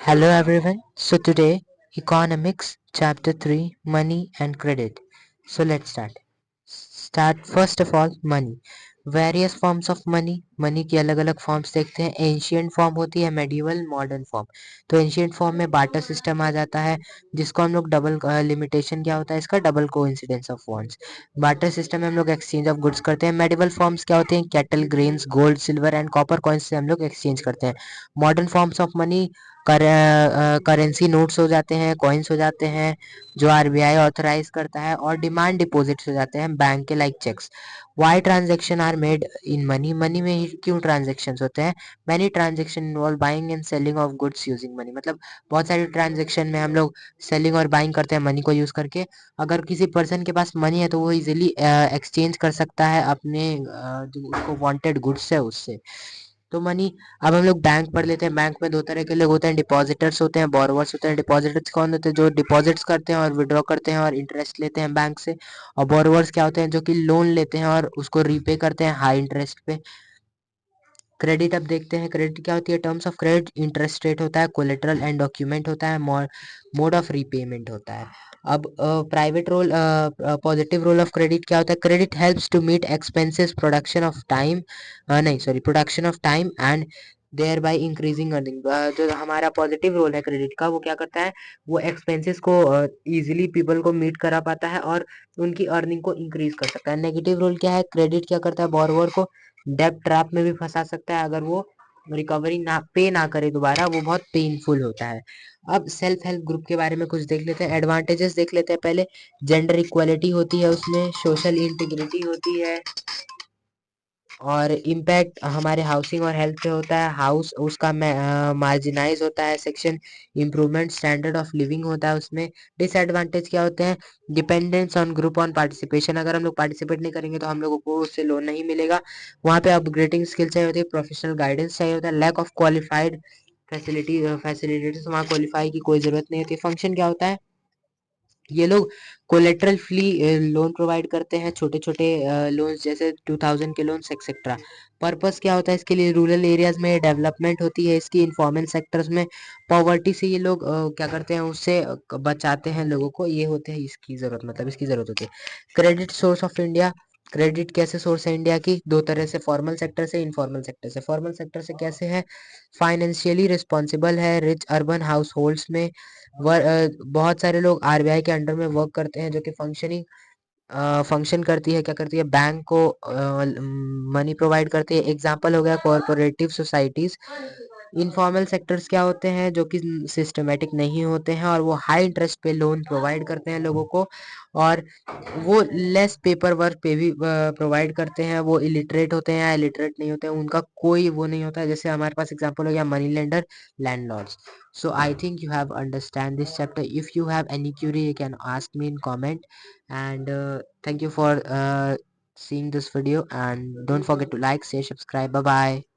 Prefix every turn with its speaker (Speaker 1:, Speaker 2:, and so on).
Speaker 1: Hello everyone. So today economics chapter 3 money and credit. So let's start. Start first of all money. Various forms of money की अलग अलग forms देखते हैं. Ancient form होती है, medieval, modern form. तो ancient form में barter system आ जाता है, जिसको हम लोग डबल लिमिटेशन क्या होता है इसका, double coincidence of wants. Barter system में हम लोग एक्सचेंज ऑफ गुड्स करते हैं. मेडिवल फॉर्म्स क्या होते हैं, cattle, grains, gold, silver and copper coins से हम लोग एक्सचेंज करते हैं. Modern forms of money currency notes हो जाते हैं, कॉइन्स हो जाते हैं जो आरबीआई ऑथराइज करता है, और डिमांड डिपॉजिट्स हो जाते हैं बैंक के, like cheques. Why transaction are made in money. Money में ही क्यों ट्रांजेक्शन होते हैं? Many transaction involve buying and selling of goods using money. मतलब बहुत सारे ट्रांजेक्शन में हम लोग सेलिंग और बाइंग करते हैं मनी को यूज करके. अगर किसी पर्सन के पास मनी है तो वो इजिली एक्सचेंज कर सकता है अपने जो उसको वांटेड गुड्स है उससे. तो मनी, अब हम लोग बैंक पढ़ लेते हैं. बैंक में दो तरह के लोग होते हैं, डिपॉजिटर्स होते हैं, बोरोवर्स होते हैं. डिपॉजिटर्स कौन होते हैं? जो डिपॉजिट्स करते हैं और विड्रॉ करते हैं और इंटरेस्ट लेते हैं बैंक से. और बोरोवर्स क्या होते हैं? जो कि लोन लेते हैं और उसको रीपे करते हैं हाई इंटरेस्ट पे. क्रेडिट अब देखते हैं. क्रेडिट क्या होती है? Terms of credit interest rate होता है, कोलेटरल एंड डॉक्यूमेंट होता है, मोड ऑफ रीपेमेंट होता है. अब private role, positive role of credit क्या होता है? Credit helps to meet expenses, production of time, नहीं sorry, production of time and thereby increasing earning. जो हमारा पॉजिटिव रोल है क्रेडिट का, वो क्या करता है? वो एक्सपेंसेस को इजीली पीपल को मीट करा पाता है और उनकी अर्निंग को इंक्रीज कर सकता है. नेगेटिव रोल क्या है? क्रेडिट क्या करता है? बोरोवर को डेब्ट ट्रैप में भी फंसा सकता है. अगर वो रिकवरी ना पे ना करे दोबारा, वो बहुत पेनफुल होता है. अब सेल्फ हेल्प ग्रुप के बारे में कुछ देख लेते हैं. एडवांटेजेस देख लेते हैं पहले. जेंडर इक्वालिटी होती है उसमें, सोशल इंटीग्रिटी होती है, और इम्पैक्ट हमारे हाउसिंग और हेल्थ पे होता है. हाउस उसका मार्जिनाइज होता है section. Improvement standard of living होता है उसमें. डिसएडवांटेज क्या होते हैं? Dependence on group on participation. अगर हम लोग पार्टिसिपेट नहीं करेंगे तो हम लोगों को उससे लोन नहीं मिलेगा. वहाँ पे अपग्रेडिंग स्किल चाहिए होती है, प्रोफेशनल गाइडेंस चाहिए होता है. लैक ऑफ क्वालिफाइड फैसिलिटीज, वहाँ क्वालिफाई की कोई जरूरत नहीं होती. फंक्शन क्या होता है? ये लोग कोलेटरल फ्री लोन प्रोवाइड करते हैं, छोटे छोटे लोन्स जैसे 2000 के लोन्स एक्सेट्रा. पर्पस क्या होता है इसके लिए? रूरल एरियाज में डेवलपमेंट होती है इसकी. इनफॉर्मल सेक्टर्स में पॉवर्टी से ये लोग क्या करते हैं, उससे बचाते हैं लोगों को. ये होते हैं इसकी जरूरत, मतलब इसकी जरूरत होती है. Credit source of India. Credit कैसे सोर्स है इंडिया की? दो तरह से, फॉर्मल सेक्टर से, इनफॉर्मल सेक्टर से. फॉर्मल सेक्टर से कैसे है? फाइनेंशियली रिस्पॉन्सिबल है रिच अर्बन हाउस होल्ड्स में. बहुत सारे लोग आरबीआई के अंडर में वर्क करते हैं, जो कि फंक्शन करती है, क्या करती है? बैंक को मनी प्रोवाइड करती है. एग्जाम्पल हो गया कोऑपरेटिव सोसाइटीज. इनफॉर्मल सेक्टर्स क्या होते हैं? जो कि सिस्टमेटिक नहीं होते हैं और वो हाई इंटरेस्ट पे लोन प्रोवाइड करते हैं लोगों को, और वो लेस पेपर वर्क पे भी प्रोवाइड करते हैं. वो इलिटरेट होते हैं या इलिटरेट नहीं होते हैं, उनका कोई वो नहीं होता है. जैसे हमारे पास एग्जांपल हो गया money lender, landlords. So I think you have understand this chapter. If you have any query, you can ask me in comment. And thank you for seeing this video. And don't forget to like, share, subscribe. Bye bye.